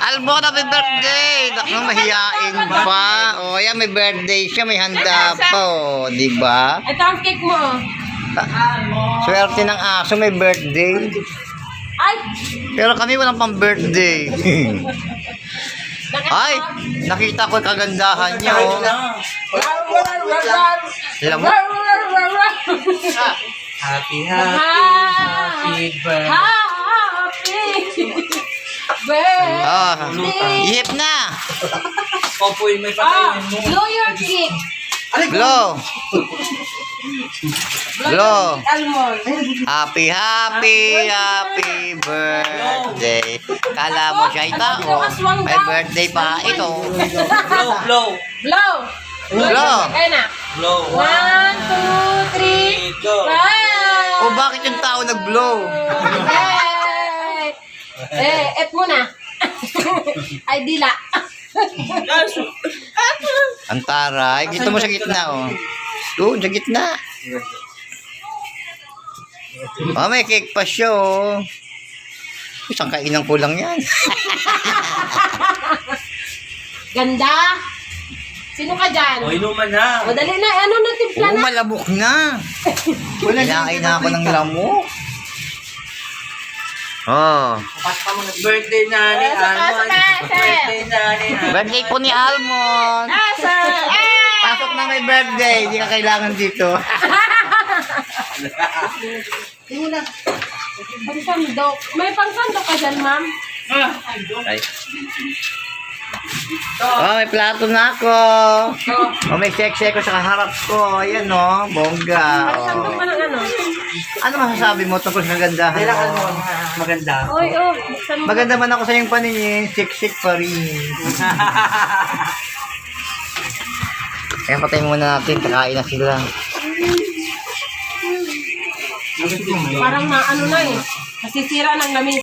Albo, happy birthday! Naku, mahiyain pa. O, yan, may birthday siya. May handa pa, o. Diba? Ito ang cake mo. Swerte ng aso, may birthday. Ay! Pero kami walang pang birthday. Ay, nakita ko yung kagandahan niya, oh. Alam mo? Happy birthday. Ihip na. Popoy, may patayin mo. Blow your cake. Blow. Blow. Almond. Happy birthday. Kala mo siya tao. May birthday pa ito. Blow, blow. Blow. Blow. Ayan na. Blow. 1, 2, 3. Go. O bakit yung tao nag-blow? Et muna. Ay, dila. Ang taray. Kita mo sa gitna, oh. Doon, sa gitna. Oh, may cake pa siya, oh. Isang kainan ko lang yan. Ganda. Sino ka dyan? O, inuman na. O, dali na. Ano na timpla Oo, na? malabok na. Kinain na ako ng lamok. Oh. Birthday na ni Almond. Birthday na ni Almond. Birthday po ni Almond. Pasok na may birthday. Hindi ka kailangan dito. Pansandok. May pansandok ka dyan, ma'am? Ay. Oh, may plato na ako. Oh, may seksi ko sa kaharap ko. Ayan, oh. Bongga. Pansandok Oh. ka ng ano? Ano masasabi mo tungkol sa kagandahan mo? Maganda. Oy, oh. Buksan mo. Maganda man ako sa iyong paningin. Siksik pa rin. Kaya patayin muna natin. Kakain na sila. Parang ano na eh. Nasisira ng lamin.